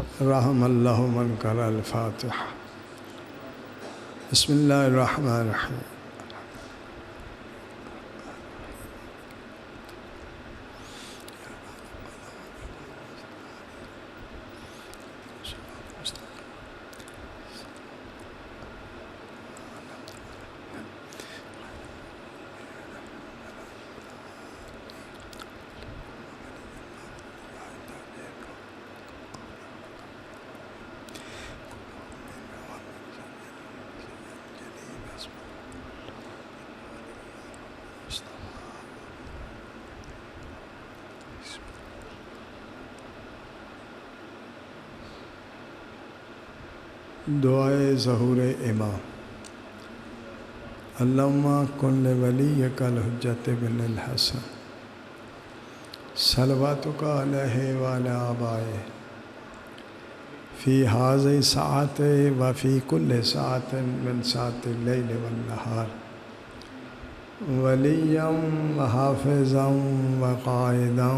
رحم اللہ من قرأ الفاتحہ۔ بسم اللہ الرحمن الرحیم۔ دعائے ظہور امام۔ اللہم کن لولیک الحجۃ بن الحسن صلواتک علیہ وعلی آبائہ فی ہذہ الساعۃ وفی کل ساعۃ من ساعات اللیل والنہار ولیا وحافظا وقائدا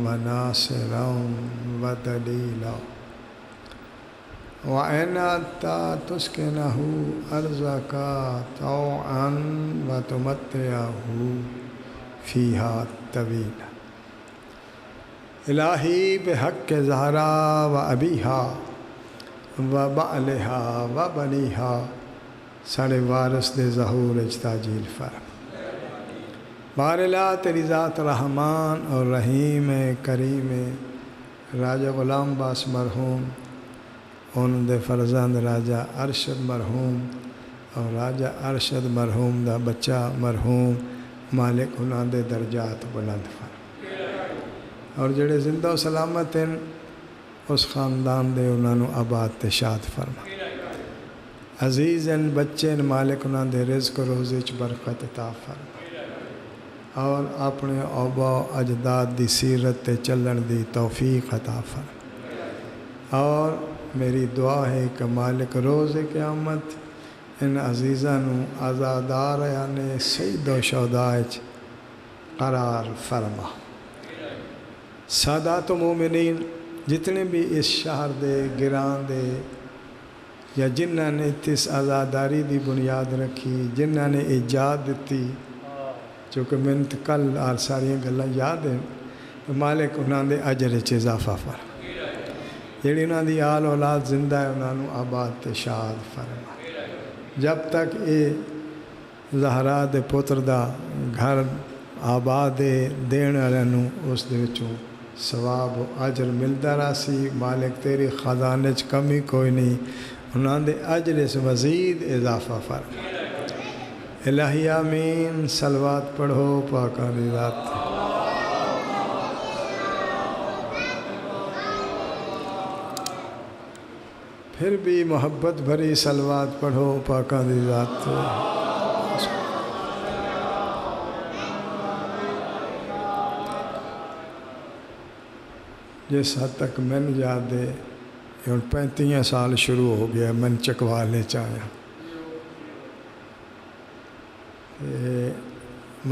وناصرا ودلیلا وَإِنْ تُسْكِنَهُ أَرْضَكَ طَوْعًا وَتُمَتِّعَهُ فِيهَا طَوِيلًا۔ الہی بحق زہرا وَأَبِيهَا وَبَعْلِهَا وَبَنِيهَا ساڑے وارث دے ظہور اجتاجیل فرم۔ بارلا تیری ذات رحمان اور رحیم کریم راجہ غلام باس مرحوم، ان دے فرزند راجہ ارشد مرحوم اور راجہ ارشد مرحوم دا بچہ مرحوم، مالک انہاں دے درجات بلند فرما، اور جڑے زندہ و سلامت ہیں اس خاندان دے انہاں نو آباد تے شاد فرما۔ عزیز ہیں بچے ہیں، مالک انہاں دے رزق و روزی چ برکت عطا فرما، اور اپنے آبا و اجداد دی سیرت تے چلن دی توفیق عطا فرما۔ اور میری دعا ہے کہ مالک روز قیامت ان عزیزاں نو آزادار یعنی سید و شہداء قرار فرما۔ سادات و مومنین جتنے بھی اس شہر دے گران دے یا جنہاں نے اس آزاداری دی بنیاد رکھی، جنہاں نے ایجاد دیتی، چونکہ منت کل آر ساری گلاں یاد ہیں، مالک انہاں دے اجر چ اضافہ فرما۔ جیڑی انہاں دی آل اولاد زندہ ہے انہاں نو آباد تے شاد فرما۔ جب تک اے زہرا دے پتر دا گھر آباد دین والے نو اس دے وچوں ثواب و اجر ملدا راسی، مالک تیری خزانے چ کمی کوئی نہیں، انہاں دے اجر سے مزید اضافہ فرما۔ الہی آمین۔ صلوات پڑھو پاکاں دی ذات۔ پھر بھی محبت بھری صلوات پڑھو پاکاں دی ذات۔ جس حد تک من یاد ہے، یہ 35 سال شروع ہو گیا من چکوالے چاہیا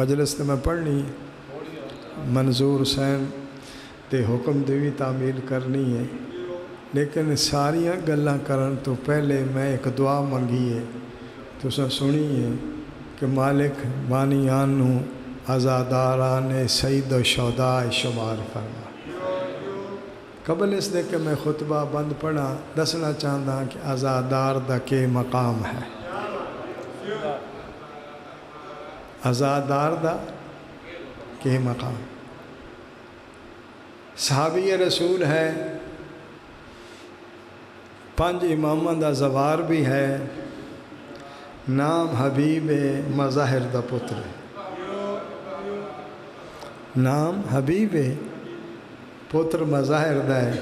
مجلس تے میں پڑھنی منظور حسین تے حکم دی بھی تعمیل کرنی ہے، لیکن ساریاں گلاں کرن تو پہلے میں ایک دعا منگی ہے تو سنی ہے کہ مالک بانیان نو آزاداران سید و شہداء شمار فرما۔ قبل اس دے کہ میں خطبہ بند پڑھا دسنا چاہتا کہ آزادار دا کے مقام ہے، آزادار دا کے مقام۔ صحابی رسول ہے، 5 امامہ دا زوار بھی ہے، نام حبیب مظاہر دا پتر ہے، نام حبیب پتر مظاہر دا ہے۔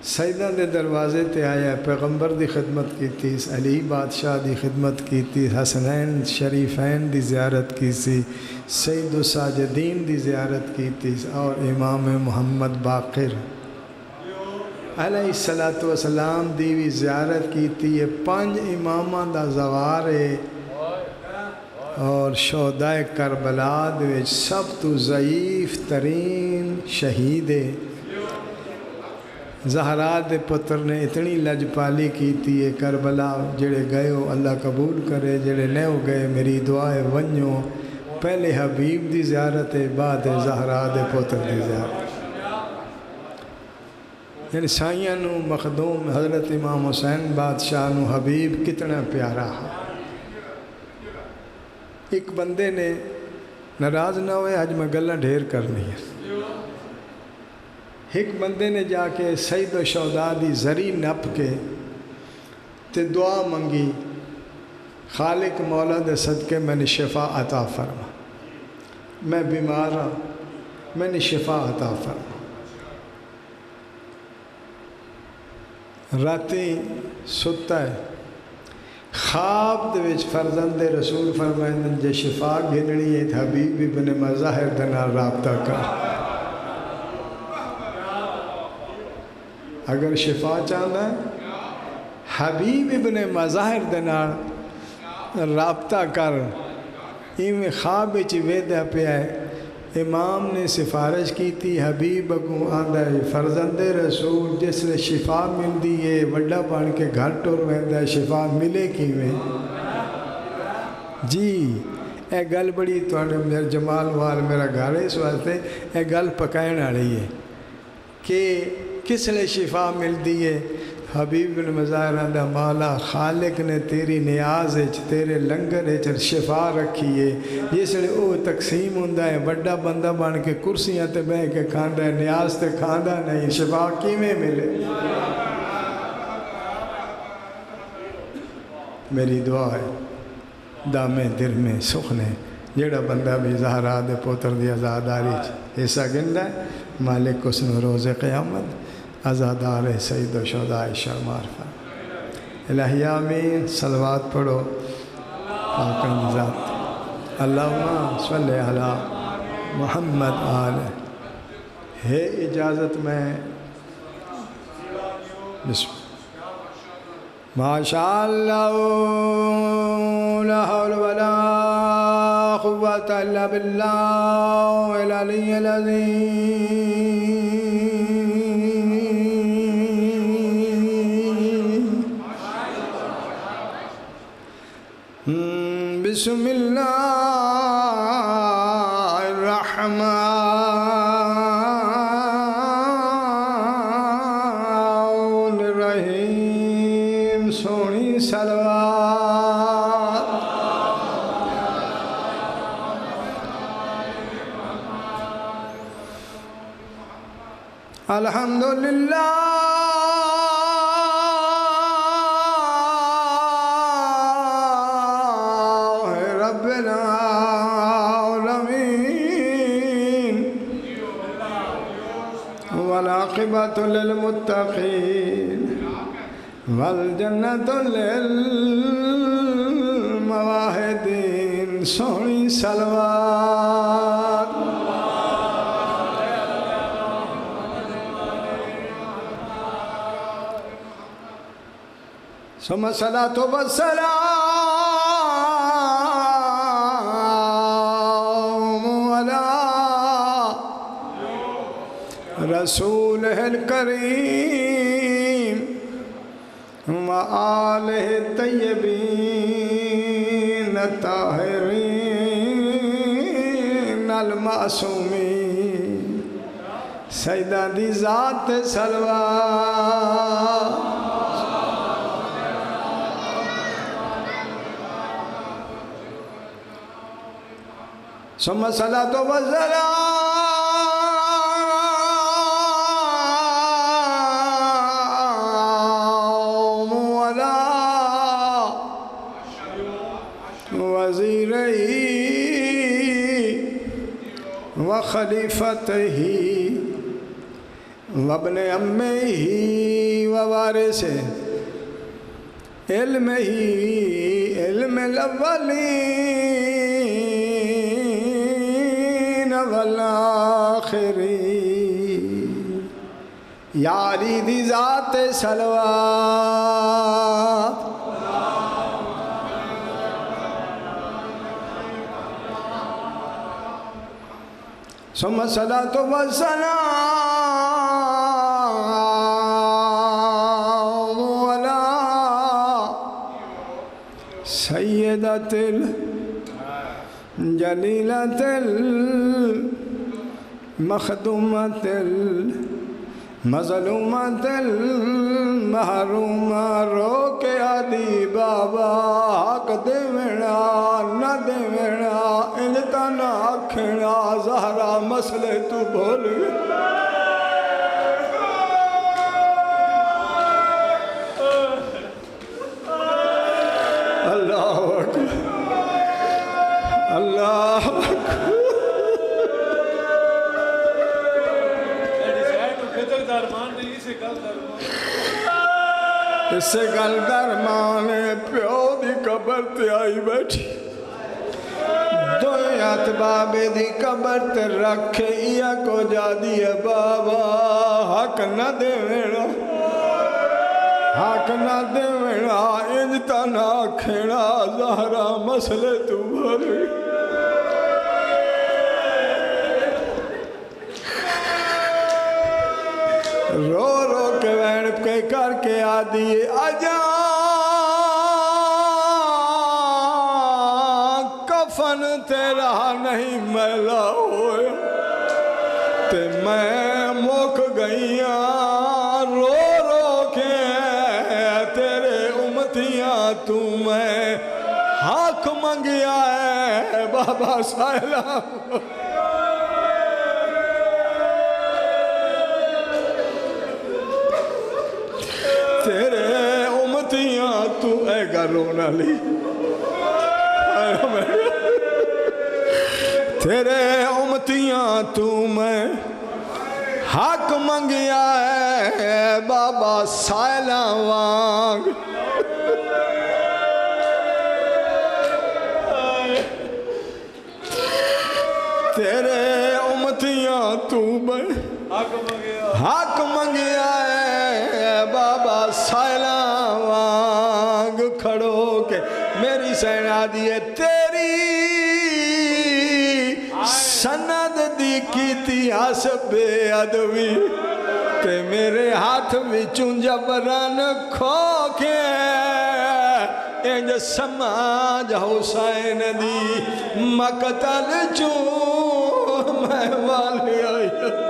سیدہ دے دروازے تے آیا، پیغمبر دی خدمت کی تھی، علی بادشاہ دی خدمت کی تھی، حسنین شریفین دی زیارت کی تھی، سید الساجدین دی زیارت کی تھی، اور امام محمد باقر علیہ السلام دی بھی زیارت کی تھی۔ یہ 5 امامہ دا زوار ہے، اور شہداء کربلا دے سب تو ضعیف ترین شہید ہے۔ زہرا دے پتر نے اتنی لجپالی کیتی ہے کربلا جڑے گئے ہو اللہ قبول کرے، جڑے نہیں ہو گئے میری دعا ہے ونجو، پہلے حبیب دی زیارت ہے بعد زہرا دے پتر دی زیارت۔ یعنی سائیاں نو مخدوم حضرت امام حسین بادشاہ نو حبیب کتنا پیارا ہے۔ ایک بندے نے ناراض نہ ہوئے، آج میں گلہ ڈھیر کرنی ہے۔ ایک بندے نے جا کے سید و شہداء دی زری نپ کے تے دعا منگی، خالق مولا دے صدقے میں نے شفا عطا فرما، میں بیمار ہوں، میں نے شفا عطا فرما۔ راتی ستا ہے، خواب دے وچ فرزند رسول فرمائیں جے شفا گھنڑی ہے حبیب ابن مظاہر دے نال رابطہ کر۔ اگر شفا چاہتا ہے حبیب ابن مظاہر دے نال رابطہ کر۔ ایویں خواب وچ ویدہ پیا ہے، امام نے سفارش کی تھی حبیب اگوں آندا ہے فرزند رسول جس نے شفا ملدی ہے وڈا بن کے گھر ٹر ویندا ہے، شفا ملے کیویں؟ جی اے گل بڑی تواڈے میرا جمال وال میرا گھر ہے، اس واسطے اے گل پکائن والی ہے کہ کس لئے شفا ملدی ہے۔ حبیب بن مظاہر آندا مولا خالق نے تیری نیاز تیرے لنگر شفا رکھی ہے، جس لئے او تقسیم ہوندہ ہے بڑا بندہ بن کے کرسیاں تے بہ کے کھاندا ہے، نیاز تے کھاندا نہیں، شفا کیویں ملے؟ میری دعا ہے دامے دل میں سخنے جیڑا بندہ بھی زہرا دے پوتر دی عزاداری حصہ گندا ہے، مالک اس نے روز قیامت عزادار سید و شہداء شرمار فرما۔ الہی آمین۔ صلوات پڑھو پاکن ذات، اللہم صلی علی محمد آل۔ ہے اجازت میں بسم ماشاء اللہ لا حول ولا قوة الا باللہ العلی العظیم۔ بسم اللہ الرحمن الرحیم۔ سونی صلوات۔ الحمدللہ والعاقبۃ للمتقین والجنۃ للموحدین۔ سونی صلوات۔ ثم الصلاۃ والسلام علی رسول الکریم وآلہ الطیبین الطاہرین المعصومین۔ سیدہ دی ذات صلوات۔ ثم الصلاۃ والسلام علی وزیرہی وخلیفتہی وابن امہی ووارثہ علمہی علم الاولین والآخرین۔ یاری دی ذات صلوات۔ ثم الصلاۃ والسلام سیدۃ جلیلۃ مخدومۃ مظلومۃ محرومہ رو کے علی بابا حق دیونا نہ دیونا انتا نہ آکھنا زہرا مسئلے تو بول اللہ اکبر اللہ اکبر اس سے گل درمان پیو دی قبر تے آئی بیٹھی دو ہاتھ بابے دی قبر تے رکھے یا کو جا دیے بابا حق نہ دے وینا حق نہ دے وینا انجتا نہ کھینا زہرا مسئلے تو بھر رو رو کے وین کے کر کے آدیے آجا کفن تیرا نہیں میلا ہویا تے میں موک گئیاں رو رو کے تیرے امتیاں تو میں حق منگیا ہے بابا سائلہ تیرے امتیاں تو اے گرونا لی تیرے امتیاں تو میں حق منگیا ہے بابا سائلہ وانگ تیرے امتیاں تو میں حق منگیا ہے بابا سائلہ وانگ کھڑو کے میری سینا دیئے تیری سند دی کیتی حسب ادوی تے میرے ہاتھ وچوں جبران کھو کے انج سماج حسین دی مقتل چوں میں والی آئی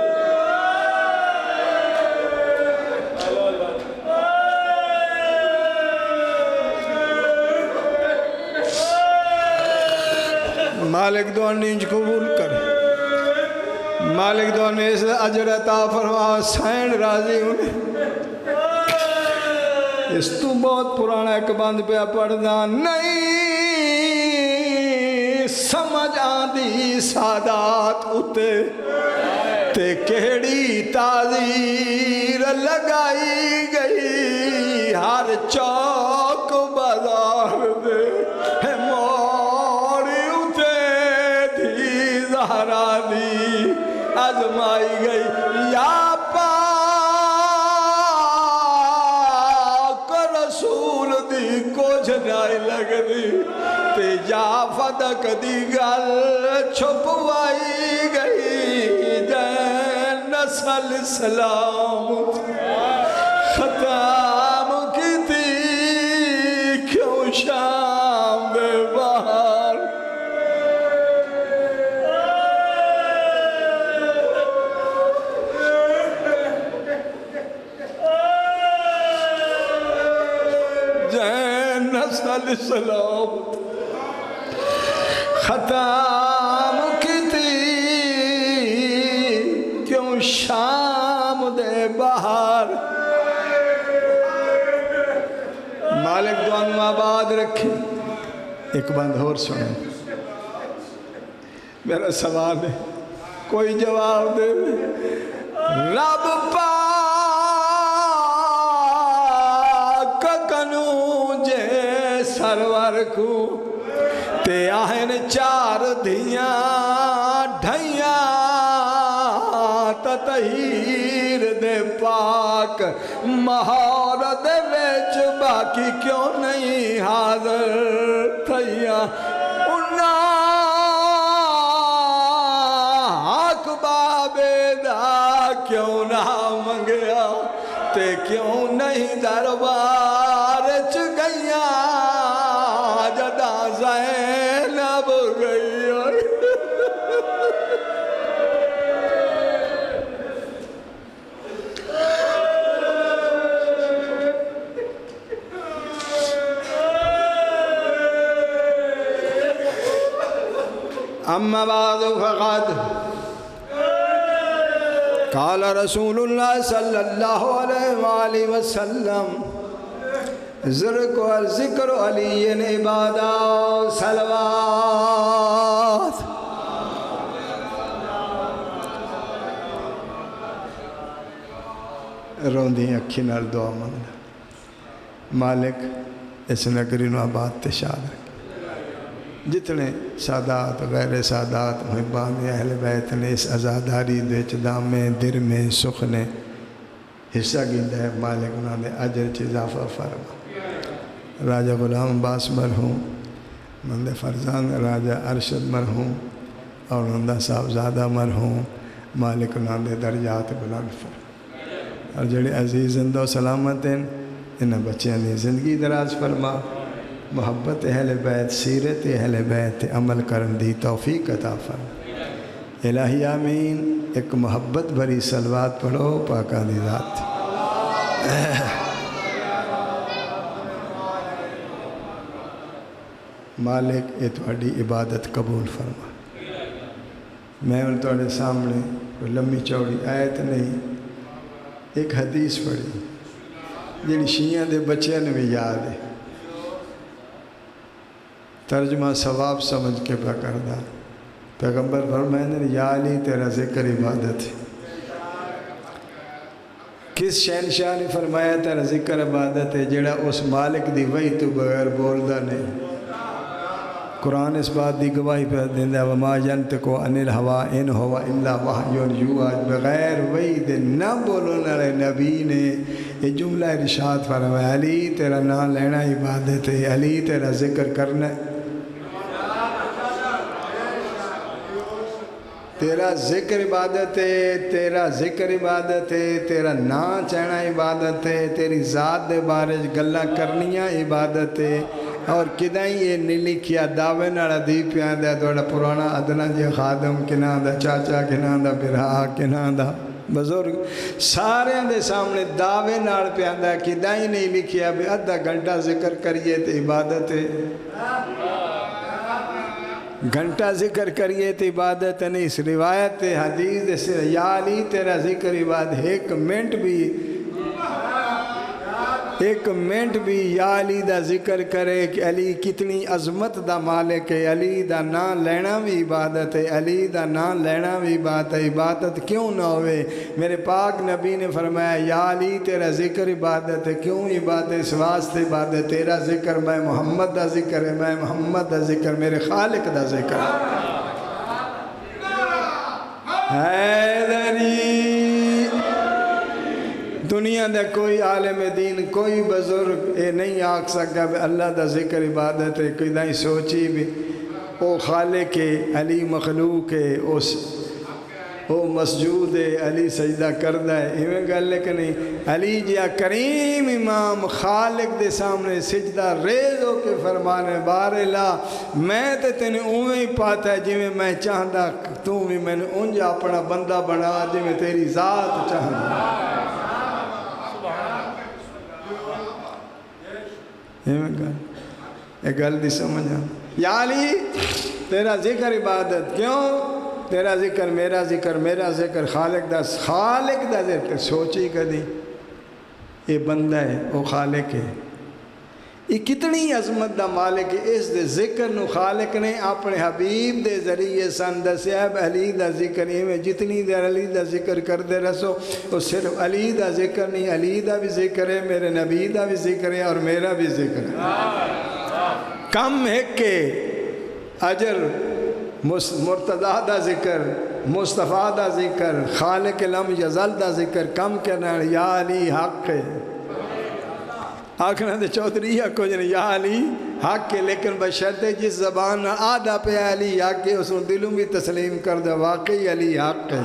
مالک دعا نیج قبول کر مالک دعا نیز اجر عطا فرما حسین راضی انہیں اس تو بہت پرانا ایک بند پہ پڑھنا نہیں سمجھ آندی سادات اتے تے کیڑی تعزیر لگائی گئی ہر چوک بازار دے دی ازمائی گئی یا پاک رسول دی کچھ نہیں لگ دی تے جا فدق دی گل چھپوائی گئی جین نسل سلامت ختم کی تھی کیوں شام دے باہر السلام ختم کی تھی کیوں شام دے باہر مالک دعا آباد رکھے ایک بند اور سنیں میرا سوال ہے کوئی جواب دے رب پاک کنو جے سرور کو تے آہن چار دھیاں ڈھائیاں تطہیر دے پاک مہار دے ویچ باقی کیوں نہیں حاضر تھیاں حق بابے دا کیوں نہ منگیا تے کیوں نہیں دربار چ گئیاں جد اما بعد فقد قال رسول اللہ صلی اللہ علیہ وآلہ وسلم ذکر علی عبادہ صلوات. روندی اکھی نال دعا منگنا. مالک اس نگری نو آباد تے شاد رکھ. جتنے سادات غیر سادات محبان اہل بیت نے اس عزاداری دیچ دامیں در میں سخ نے حصہ گیندہ ہے. مالک انہوں نے اجر چی اضافہ فرما. راجہ غلام عباس مرحوم نندے فرزان راجہ ارشد مرحوم اور نندہ صاحبزادہ مرحوم. مالک انہوں نے درجات بلند فرما. اور جڑے عزیز زندہ و سلامت ہیں انہیں بچیاں نے زندگی دراز فرما. محبت اہل بیت سیرت اہل بیت عمل کرن دی توفیق عطا فرما. الہی آمین. ایک محبت بھری صلوات پڑھو پاکاں دی ذات. مالک اے تہاڈی عبادت قبول فرما. میں ان تہاڈے سامنے کوئی لمبی چوڑی آیت نہیں ایک حدیث پڑھی جڑی شیعہ دے بچیاں نے بھی یاد ہے. ترجمہ ثواب سمجھ کے پا کردہ. پیغمبر فرمائے یا علی تیرا ذکر عبادت ہے. کس شہنشاہ نے فرمایا تیرا ذکر عبادت ہے؟ جڑا اس مالک دی وحی تو بغیر بولدا نہیں. قرآن اس بات دی گواہی پہ دیندہ وما ینطقو عن الہوا ان ہوا الا وحی یوحی. بغیر وحی دے نہ بولن والے نبی نے یہ جملہ ارشاد فرمایا علی تیرا نام لینا عبادت ہے. علی تیرا ذکر کرنا ہے. تیرا ذکر عبادت ہے. تیرا ذکر عبادت ہے. تیرا نام چہنا عبادت ہے. تیری ذات دے بارے گلاں کرنیاں عبادت ہے. اور کدائیں یہ نہیں لکھیا دعوے نال دی پیاں دا تھوڑا پرانا ادنا جی خادم کناں دا چاچا کناں دا برا کناں دا بزرگ سارے دے سامنے دعوے نال پیاں دا کدائیں نہیں لکھیا بھی ادھا گھنٹہ ذکر کریے تے عبادت ہے. گھنٹہ ذکر کریے تو عبادت نہیں. اس روایت حدیث سے یا علی تیرا ذکر عبادت. ایک منٹ بھی یا علی دا ذکر کرے کہ علی کتنی عظمت دا مالک ہے. علی دا نام لینا بھی عبادت ہے. علی دا نام لینا بھی عبادت ہے. عبادت کیوں نہ ہوئے؟ میرے پاک نبی نے فرمایا یا علی تیرا ذکر عبادت ہے. کیوں عبادت؟ اس واسطے عبادت تیرا ذکر میں محمد دا ذکر ہے. میں محمد دا ذکر میرے خالق دا ذکر ہے. حیدری دنیا دا کوئی عالم دین کوئی بزرگ اے نہیں آکھ سکتا کہ اللہ دا ذکر عبادت ہے. کوئی نہیں سوچی بھی او خالق ہے علی مخلوق ہے او مسجود ہے علی سجدہ کردہ ہے. ایویں گل لیکن نہیں. علی جیا کریم امام خالق دے سامنے سجدہ ریز ہو کے فرمانے بار اللہ میں تے تینے اویں ہی پاتا ہے جی میں چاہتا تو بھی میں نے انج اپنا بندہ بنا جی میں تیری ذات چاہتا. ایک گل دی سمجھا یا علی تیرا ذکر عبادت. کیوں؟ تیرا ذکر میرا ذکر میرا ذکر خالق دا ذکر. سوچی کدی یہ بندہ ہے وہ خالق ہے. یہ کتنی عظمت دا مالک ہے. اس دے ذکر نو خالق نے اپنے حبیب دے ذریعے سن دسیا. علی دا ذکر میں جتنی دیر علی دا ذکر کر دے رسو وہ صرف علی دا ذکر نہیں. علی دا بھی ذکر ہے میرے نبی دا بھی ذکر ہے اور میرا بھی ذکر ہے. کم ہے کہ اجر مرتضیٰ دا ذکر مصطفیٰ دا ذکر خالق لم یزل دا ذکر کم کرنا یا علی حق ہے. آکھنا دے چودھری کو جن یا علی حق ہے لیکن بشرط جس زبان آدھا پہ علی حق ہے اس دلوں بھی تسلیم کر دے واقعی علی حق ہے.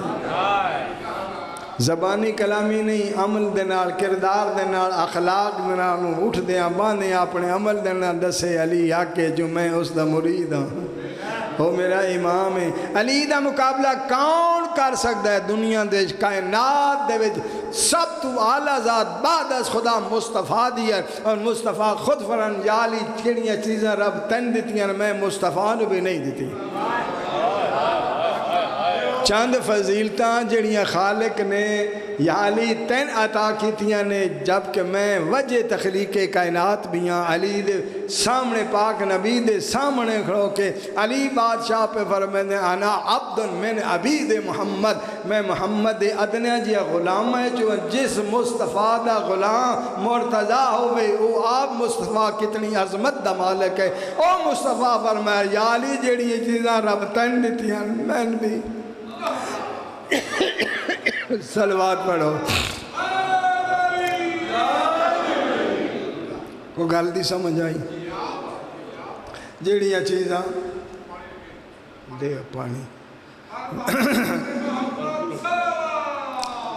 زبانی کلامی نہیں عمل دے نال کردار دے نال اخلاق دے نال اٹھ دیاں باندھیاں اپنے عمل دے نال دسے علی حق ہے جو میں اس دا مرید ہوں وہ میرا امام ہے. علی دا مقابلہ کون کر سکتا ہے؟ دنیا دے کائنات دے وچ سب تو اعلیٰ ذات بعد از خدا مصطفیٰ دی ہے. اور مصطفیٰ خود فرن یا علی کیڑیاں چیزاں رب تن دیتیاں میں مصطفیٰ نو بھی نہیں دیتی. چند فضیلتاں جڑیاں خالق نے یا علی تین عطا کیتیاں نے، جبکہ میں وجہ تخلیق کائنات بھی ہاں۔ علی دے سامنے پاک نبی دے سامنے کھڑو کے علی بادشاہ پہ فرمائے انا عبد من عبید محمد، میں محمد ادنیا جی غلام ہے جو جس مصطفیٰ دا غلام مرتضیٰ ہوئے او آپ مصطفیٰ کتنی عظمت دا مالک ہے۔ او مصطفیٰ فرمائے یا علی جڑی چیزاں رب تن دیتیاں میں بھی صلوات پڑھو۔ کو گل دی سمجھ آئی؟ جڑیاں چیزاں دے پانی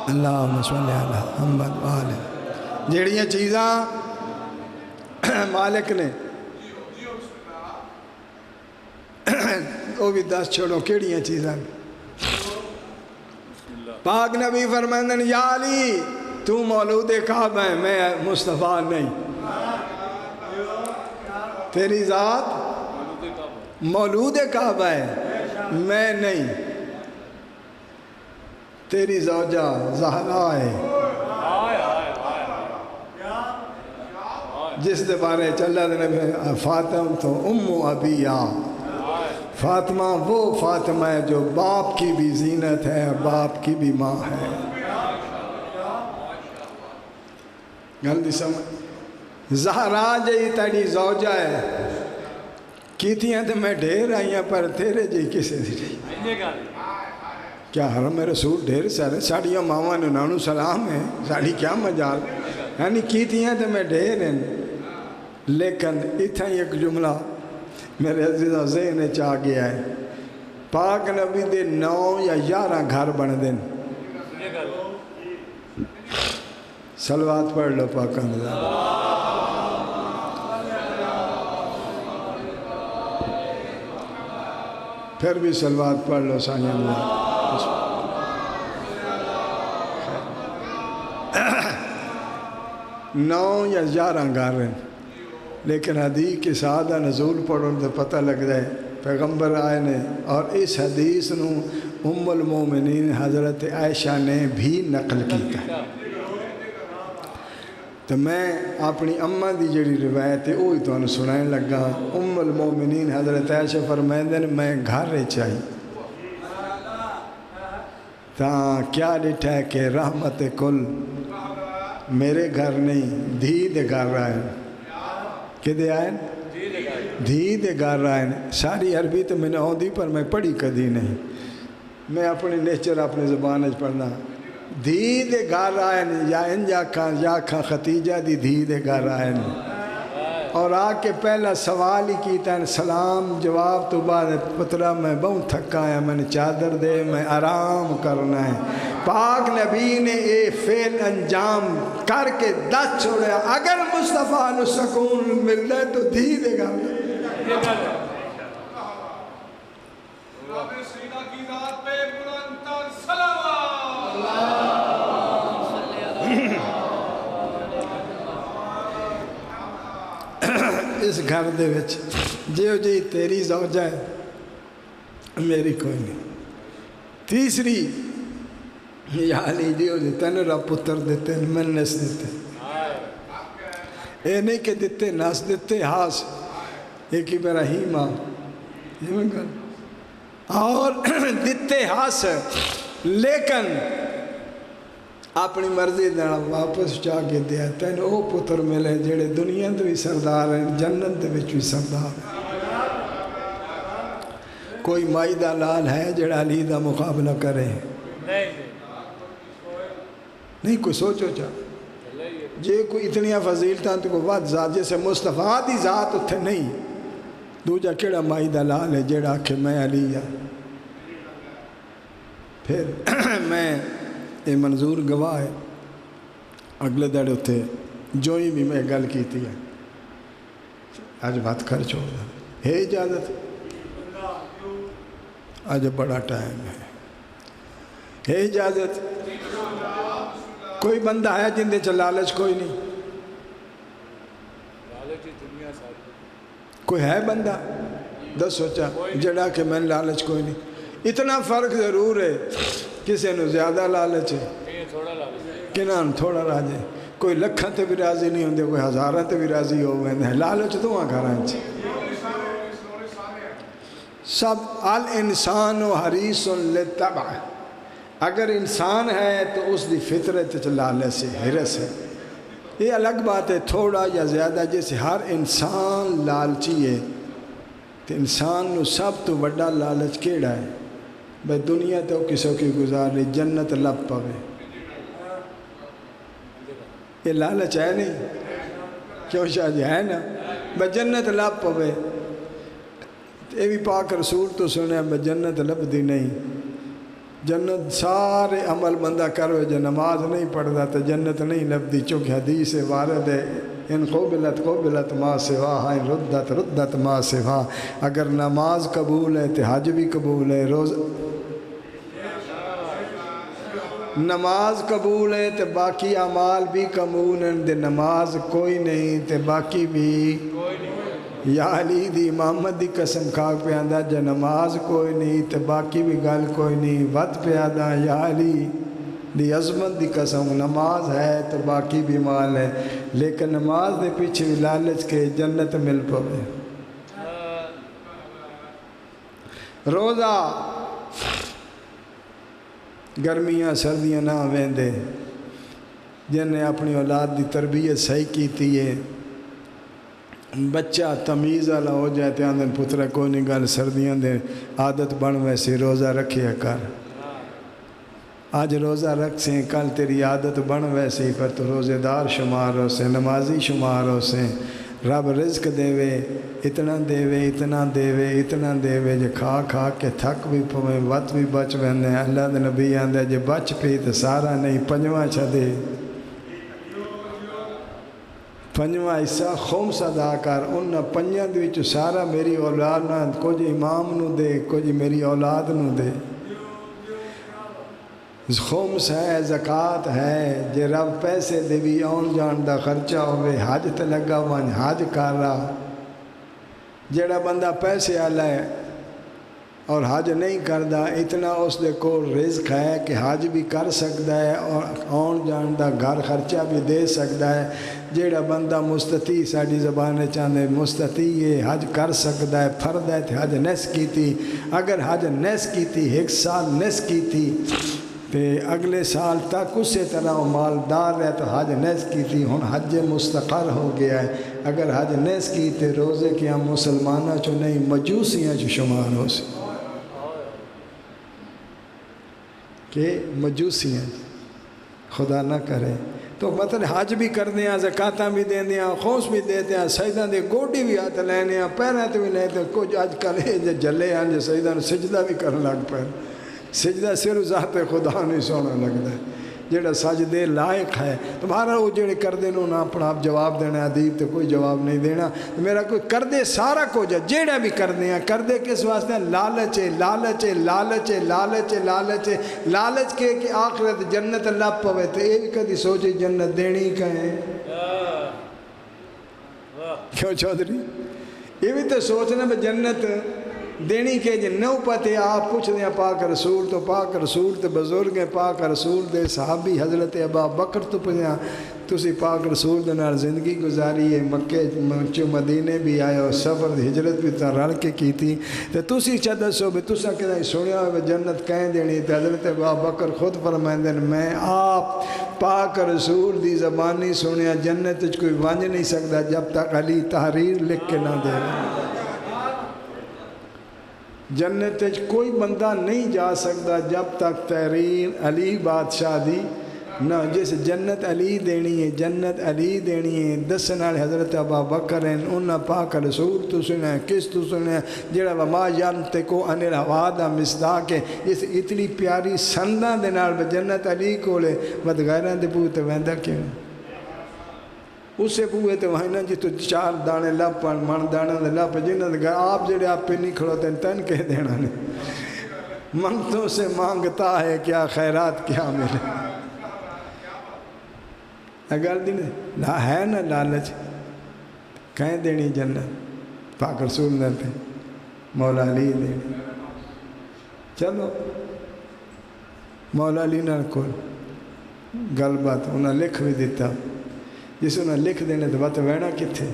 اللہم صلی علی محمد وآلہ، جڑیاں چیزاں مالک نے وہ بھی دس چھوڑو کیڑیاں چیزاں۔ پاک نبی فرمائیں یا علی تو مولود کعبہ ہے، میں مصطفیٰ نہیں۔ تیری ذات مولود کعبہ ہے، میں نہیں۔ تیری زوجہ زہرا ہے جس دے بارے چلا دے فاطمہ تو ابیہ، فاطمہ وہ فاطمہ ہے جو باپ کی بھی زینت ہے اور باپ کی بھی ماں ہے۔ گل سمجھ؟ زہرا جی تیری زوجہ ہے، کیتیاں تو میں ڈھیر آئیاں پر تیرے جی کسے دی رہی۔ کیا حرم رسول ڈھیر سارے ساڑیاں ماما نے نانو سلام ہے، ساڑی کیا مجال، یعنی کیتیاں تو میں ڈھیر ہیں، لیکن اتھا ایک جملہ میرے عزیزہ ذہن چاہ گیا ہے۔ پاک نبی دے 9 یا 11 گھر بن دیں، صلوات پڑھ لو پاک نبی۔ پھر بھی صلوات پڑھ لو سائیں اللہ۔ 9 یا 11 گھر ہیں، لیکن حدیث کے سادہ نزول پڑھو تو پتہ لگ جائے پیغمبر آئے نے، اور اس حدیث نو ام المومنین حضرت عائشہ نے بھی نقل کیتا ہے۔ تو میں اپنی اماں دی جڑی روایت ہے وہی تو سنائیں لگا۔ ام المومنین حضرت عائشہ فرمائیں میں گھر چاہی تاں کیا ڈٹھا ہے کہ رحمت کل میرے گھر نہیں دھی دے گھر آئے۔ کدے آئے؟ دھی دے گھر آئے۔ ساری عربی تو میں نے آؤں پر میں پڑھی کدی نہیں، میں اپنی نیچر اپنی زبان اچ پڑھنا۔ دھی دے گھر آئے یا انجا کھاں ختیجہ دی دھی دے گھر آئے، اور آ کے پہلا سوال ہی کیتا ہے سلام جواب تو بعد پترا میں بہت تھکا ہے، میں نے چادر دے میں آرام کرنا ہے۔ پاک نبی نے اے فعل انجام کر کے دس چھوڑیا، اگر مصطفیٰ نو سکون مل رہا ہے تو دھی دے گا۔ اس گھر دے وچ جیو جی تیری زوجہ ہے میری کوئی نہیں۔ تیسری یا علی جیو جی تین رب پتر دیتے میں نس دیتے، اے نہیں کہ دیتے نس دیتے ہاس ایک ابراہیم اور دیتے ہاس، لیکن اپنی مرضی دینا واپس جا کے دیا تین او پتر ملے جڑے دنیا تو بھی سردار ہیں جنت دے وچ بھی سردار ہیں۔ کوئی مائی دا لال ہے جڑا علی دا مقابلہ کرے؟ نہیں کوئی سوچو چاہ جے کوئی اتنیاں فضیلتاں تو کوئی وقت ذات جیسے مصطفیٰ دی ذات اتھے نہیں، دوجہ کیڑا مائی دا لال ہے جڑا کہ میں علی ہاں۔ پھر میں یہ منظور گواہ ہے، اگلے دڑ ہوتے جو ہی بھی میں گل کیتی ہے آج بات کر چھوڑ دا ہے اجازت، آج بڑا ٹائم ہے اجازت۔ کوئی بندہ ہے جن دے لالچ کوئی نہیں؟ کوئی ہے بندہ دس سوچا جڑا کہ میں لالچ کوئی نہیں؟ اتنا فرق ضرور ہے، کسی نے زیادہ لالچ ہے، کنہاں تھوڑا راضی، کوئی لکھاں تے بھی راضی نہیں ہوندے، کوئی ہزاراں تے بھی راضی ہو ویندے، لالچ دوہاں گھراں وچ سب۔ الانسان حریص للطبع، اگر انسان ہے تو اس دی فطرت وچ لالچ ہے، حرص ہے۔ یہ الگ بات ہے تھوڑا یا زیادہ، جیسے ہر انسان لالچی ہے، تو انسان نو سب تو بڑا لالچ کیڑا ہے؟ بھئی دنیا تو کسوں کی گزار لی، جنت لب پوے، یہ لالچ ہے نہیں؟ کیوں شاہ جی ہے نا؟ بھئی جنت لب پوے، یہ بھی پاک رسول تو سنے بھئی جنت لب دی نہیں، جنت سارے عمل بندہ کرو، جو نماز نہیں پڑھتا تو جنت نہیں لب دی، چونکہ حدیث وارد ہے ان قبلت ما سوا، ان ردت ما سوا، اگر نماز قبول ہے تو حج بھی قبول ہے، نماز قبول ہے تو باقی اعمال بھی قبول ہیں، دے نماز کوئی نہیں تو باقی بھی یا علی دی امامت دی قسم کھاک پہ آندہ، جو نماز کوئی نہیں تو باقی بھی گل کوئی نہیں، وقت پہ آندہ یا علی دی عظمت دی قسم، نماز ہے تو باقی بھی مال ہے، لیکن نماز دے پیچھے بھی لالچ کے جنت مل پوے۔ روزہ گرمیاں سردیاں نہ ویندے، جن نے اپنی اولاد دی تربیت صحیح کیتی ہے، بچہ تمیز والا ہو جائے تو آندھن پترہ کوئی نہیں گل سردیاں دے عادت بن ویسے روزہ رکھیا کر، آج روزہ رکھ سے کل تیری عادت بن ویسے پر تو روزے دار شمار ہو سے، نمازی شمار ہو سے، رب رزق دے وے اتنا دے وے اتنا دے وے اتنا دے وے، جے کھا کھا کے تھک بھی پویں وقت بھی بچ ویندے، اللہ دے نبی آندے جے بچ پی تو سارا نہیں پنجواں چھا دے، پنجواں حصہ خمس ادا کر، ان پنجاں دے وچ سارا میری اولاد نہ، کچھ امام نو دے کچھ میری اولاد نو دے، خمس ہے زکوٰۃ ہے، جے رب پیسے دے بھی آن جان دا خرچہ ہوئے، حج تے لگا ون حج کر رہا، جیڑا بندہ پیسے آلہ ہے اور حج نہیں کردہ، اتنا اس دے کو رزق ہے کہ حج بھی کر سکتا ہے اور آن جان دا گھر خرچہ بھی دے سکتا ہے، جیڑا بندہ مستطیع ساڑی زبان چاندے مستطیع ہے حج کر سکتا ہے، فرد ہے حج نس کی تھی، اگر حج نس کی تھی ایک سال نس کی تھی تو اگلے سال تک اسی طرح مالدار ہے تو حج نیس کی تھی، ہن حج مستقر ہو گیا ہے، اگر حج نیس کی تو روزے کیا مسلمانہ چو نہیں مجوسیاں چو شمار ہو سی، کہ مجوسیاں خدا نہ کرے، تو مطلب حج بھی کر دیا، زکاتاں بھی دیں دیا، خوص بھی دے دیا، سجدہ دے گوڑی بھی ہاتھ لینے، پیرات بھی لیتے، کچھ آج کلے جلے ہیں جو سجدہ نے سجدہ بھی کر لگ پہ، سجدہ صرف ذات خدا نہیں سونا لگتا ہے، جیڑا سجدے لائق ہے، تمہارا وہ جیڑے کر دینا نہ اپنا آپ جواب دینا، عدیب تو کوئی جواب نہیں دینا، میرا کوئی کر دے سارا کچھ ہے، جیڑا بھی کر دیا، کر دے کس واسطے ہیں؟ لالچ ہے، لالچ ہے، لالچ ہے، لالچ ہے، لالچ ہے، لالچ کے کہ آخرت جنت اللہ پوے، تو یہ بھی کدی سوچے جنت دینی کہیں، کیوں چودھری؟ یہ بھی تو سوچنا کہ جنت دینی کہ جن نو پتے آپ پوچھ دیں پاک رسول تو پاک رسول تو بزرگ ہیں، پاک رسول دے صحابی حضرت ابا بکر تو پوچھیں تسی پاک رسول دے نال زندگی گزاری ہے، مکے چو مدینے بھی آئے اور سفر ہجرت بھی تا رل کے کی تھی، تو تسی چاہتا سو بھی تسا کہتا سنیا ہوئے جنت کہیں دینی، تو حضرت ابا بکر خود فرمائیں میں آپ پاک رسول دی زبانی سنیا جنت کوئی ونج نہیں سکتا جب تک علی تحریر لکھ کے نہ دے رہا، جنت کوئی بندہ نہیں جا سکتا جب تک تحریر علی بادشاہ دی نہ، جیسے جنت علی دینی ہے، جنت علی دینی ہے، دسن والے حضرت ابا بکر ہیں، انہاں پاک رسول تو سنے کس تو سنے جڑا وما ینطقو عن الہوا دا مصداق ہے، اس اتنی پیاری سنداں دے نال جنت علی کولے ود غیراں دے پوئے تے ویندا کیوں اسے پوئے تے وہاں جی تو چار دانے لپ پڑ من دانے دے لپ جنہاں دے آپ جڑے آپ پہ نہیں کھڑوتے تن کہہ دینا نہیں، منگتوں سے مانگتا ہے کیا خیرات کیا ملے، اگر دن ہے نا لالچ کہیں دینی جنت پاک رسول نے مولا علی دینی، چلو مولا علی نال کول گل بات انہیں لکھ بھی دیتا، جس انہیں لکھ دینے تو بات وینا کتھے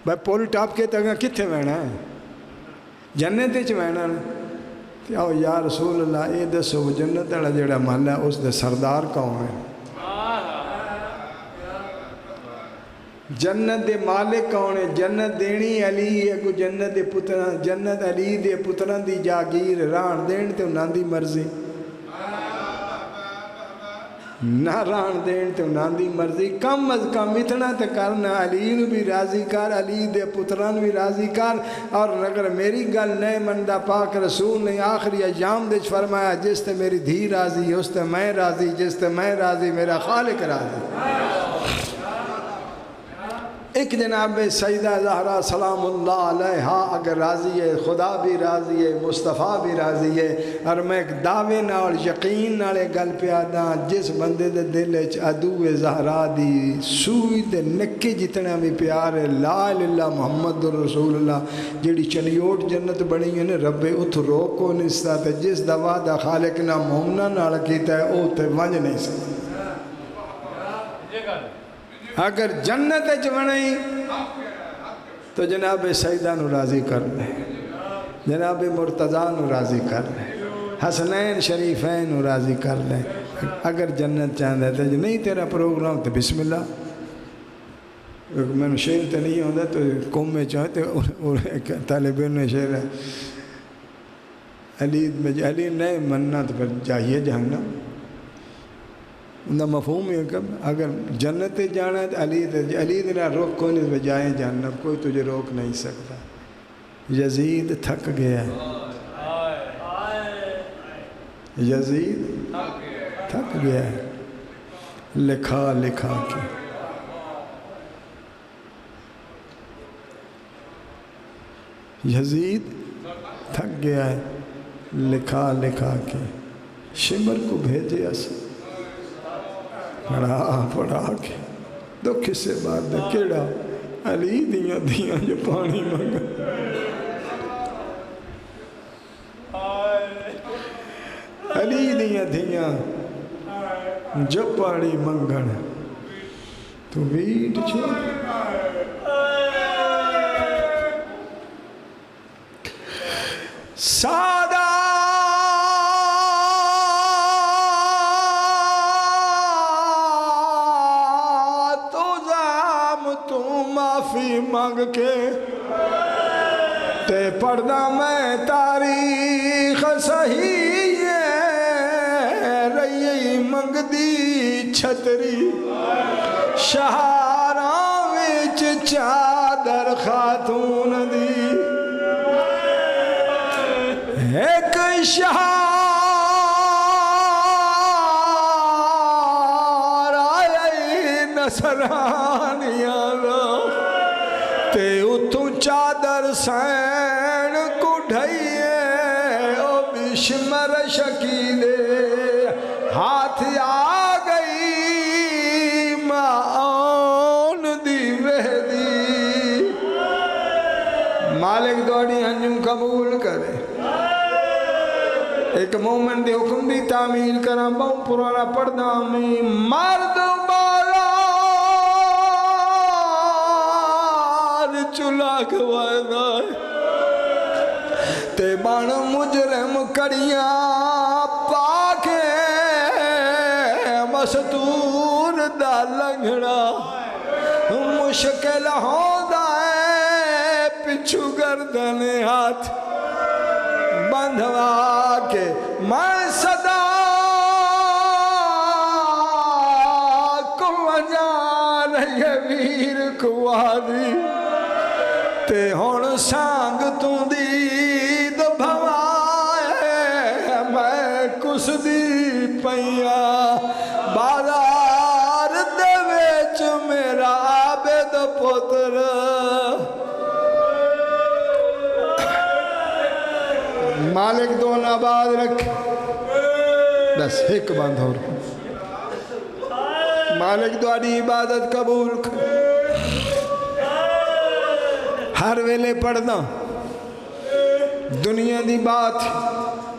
بھائی پول ٹاپ کے تک کتھے وینا ہے جنت وچ وینا تے آؤ یا رسول اللہ اے دسو جنت والا جڑا محلہ ہے اس دے سردار کون ہے؟ جنت دے مالک کون ہے؟ جنت دینی علی ہے، کو جنت دے پتران، جنت علی دے پتران دی جاگیر ران دین تے انہاں دی مرضی، نہ ران دین تے انہاں دی مرضی، کم از کم اتنا تے کرنا علی نو بھی راضی کر، علی دے پتران بھی راضی کر، اور اگر میری گل نہیں مندہ پاک رسول نے آخری ایام دے فرمایا جس تے میری دھی راضی اس تے میں راضی، جس تے میں راضی میرا خالق راضی۔ ایک جناب سیدہ زہرا سلام اللہ علیہا اگر راضی ہے، خدا بھی راضی ہے، مصطفیٰ بھی راضی ہے، اور میں ایک دعوے نال یقین نالے گل پیادا جس بندے دے دل وچ عدو زہرا دی سوئی تے نکے جتنا بھی پیار ہے، لا الہ الا اللہ محمد رسول اللہ جیڑی چنیوٹ جنت بنی ہے نا رب اتھ روک کو نہیں ستا تے جس دا وعدہ خالق نہ مومنہ نال کیتا ہے او تے ونج نہیں ستا۔ اگر جنت جوڑیں تو جناب سیدہ نو راضی کر لیں، جناب مرتضیٰ نو راضی کر لیں، حسنین شریفین نو راضی کر لیں۔ اگر جنت چاہتا ہے تو نہیں تیرا پروگرام تو بسم اللہ، میں نے شیر تو نہیں ہوتا تو قوم میں چاہتے اور ایک طالب نے شیر ہے علی نہیں مننا تو پھر جائیے جہنم، انہا مفہوم ہے کہ اگر جنت جانا ہے تو علی دینا روک کوئی نہیں بجائیں جہنم، کوئی تجھے روک نہیں سکتا۔ یزید تھک گیا ہے، یزید تھک گیا ہے لکھا لکھا کے، یزید تھک گیا ہے لکھا لکھا کے، شمر کو بھیجے اسے پڑھا کے دکھ سے بعد دا کیڑا علی دیاں دیاں جو پانی منگا، علی دیاں دیاں جو پانی منگن تو ویٹ چھوڑ سادہ معافی مانگ کے تے پڑھدا میں تاریخ صحیح رہی منگ دی چھتری شہاراں وچ چادر خاتون دی ایک شہار آئی نصرانیاں تے اتھوں چادر سین کو ڈھائیے او بشمر شکیلے ہاتھ آ گئی معاون دی وحدی، مالک دوڑی انجم قبول کرے، ایک مومن دے حکم دی تعمیل کرا بہت پرانا پردہ میں مرد چلا کھوائدہ تے بان مجرم کڑیاں پاکے مستور دا لنگڑا مشکل ہوندہ ہے پچھو گردن ہاتھ بندھوا کے میں صدا کو وجا رہی ویر کوادی تے ہون سانگ توں دی دبھوائے میں کس دی پئیا بازار دے وچ میرا عابد پتر مالک دون آباد رکھ بس ایک بند ہو رہا مالک دواری عبادت قبول کر ہر ویلے پڑھنا دنیا دی بات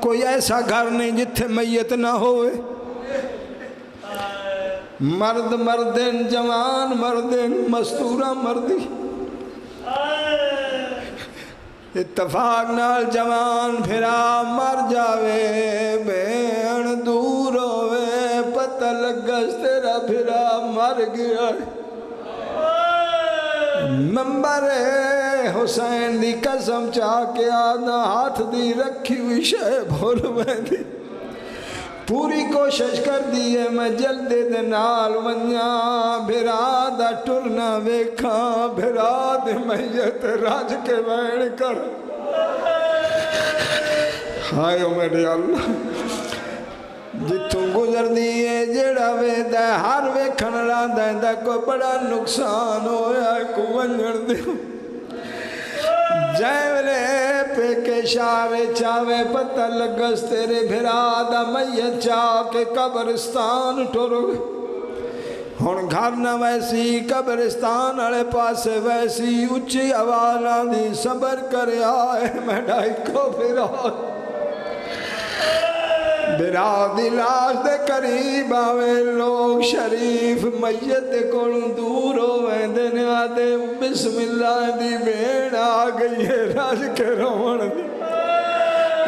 کوئی ایسا گھر نہیں جتھے میت نہ ہوئے مرد مردن جوان مردن مستورہ مردی اتفاق نال جوان پھرا مر جاوے بین دور ہوئے پتہ لگس تیرا پھرا مر گیا ممبر حسین دی قسم چاہ کے آدھا ہاتھ دی رکھی ہوئی شے بھول بیندی پوری کوشش کر دیئے میں جلدے دے نال ونیا بھرا دا ٹرنا ویکھاں بھرا دے میت راج کے وین کر ہائے میرے اللہ جتوں گزر دیئے جیڑا ویدہ ہر ویکھن راندہ دا کوئی بڑا نقصان ہویا کو ونجن دیو جائے پہ کے شاوے چاوے پتہ لگس تیرے بھرا دا میت چاہ کے قبرستان ٹرو ہون گھر نہ ویسی قبرستان آلے پاسے ویسی اچھی آوالا دی صبر کرے آئے میں ڈائی کو بھرا دی لاش دے قریب آوے لوگ شریف میت کولوں دور ہوئے دینے آدھے بسم اللہ دی بین آ گئی ہے راج کے روان دی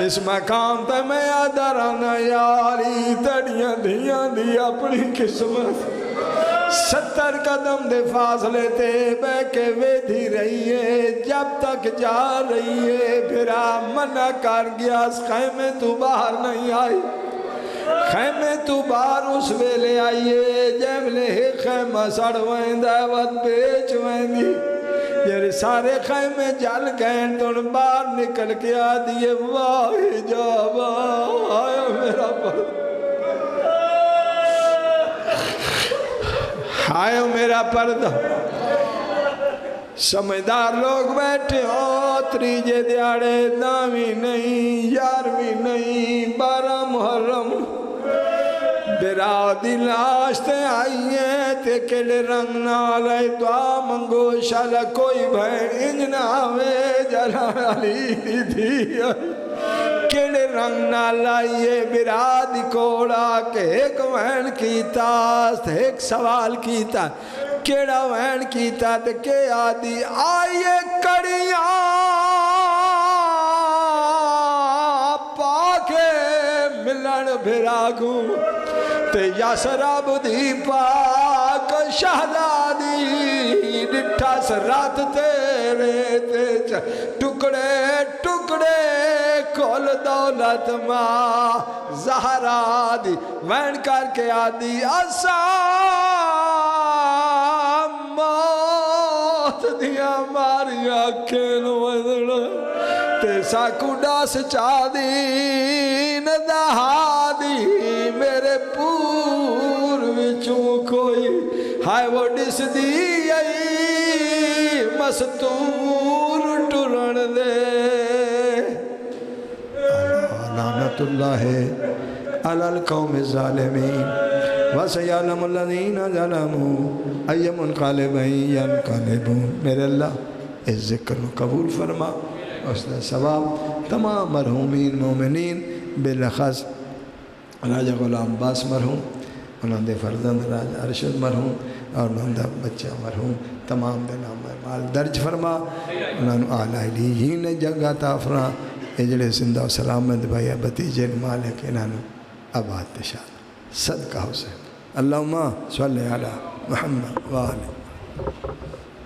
اس مقام تے میں آدھا رانا یاری تڑیاں دھیاں دی اپنی قسمت 70 قدم دے فاصلے تے بے کے ویدھی رہی ہے جب تک جا رہی ہے پھرا منع کر گیا اس خیمے تو باہر نہیں آئی خیمے تو باہر اس ویلے آئیے جب لے خیمہ سڑ وین دعوت بیچ وین دی یہ سارے خیمے جل گئے تو باہر نکل کے آدھیے واہ جابا آیا میرا پردہ آئے میرا پردہ سمجھدار لوگ بیٹھے ہو تریجے دیاڑے دامی نہیں یارویں نہیں 12 محرم بھرا دی لاش تے آئیے تے کیڑے رنگ نالے دعا منگو شالا کوئی بہن انجنا آوے جلال علی دی کیڑے رنگ نالائیے بھرا دی کوڑا کہ ایک وین کیتا ایک سوال کیتا کیڑا وین کیتا تے کہ آدھی آئیے کڑیاں پاکے ملن بھرا گوں تے یاسراب دی پاک شہدادی ڈٹھا سرات تیرے تے ٹکڑے ٹکڑے کھول دولت ماں زہرا دی وین کر کے آدھی آسام موت دیا ماریا کھینو وزڑا تے ساکو ڈاس چاہ دی ندہا دی میرے پور وچوں کوئی ہائے وہ ڈس دی آئی مستور ٹرن دے لعنت اللہ علی القوم الظالمین وَسَيَعْلَمُ الَّذِينَ ظَلَمُوا أَيَّ مُنْقَلِبٍ يَنْقَلِبُونَ میرے اللہ اس ذکر کو قبول فرما اس نے ثواب تمام مرحومین مومنین بالخص راجہ غلام باس مرحوم انہوں نے فرزند راجہ ارشد مرحوم اور انہوں نے بچہ مرحوم تمام دے نام مال درج فرما انہوں نے اعلیٰ علیہین جگہ تافرہ اجڑے زندہ و سلامت بھائی بتیجے مالک انہوں نے آباد تشاد صدقہ حسین اللہم صلی علی محمد وآلہ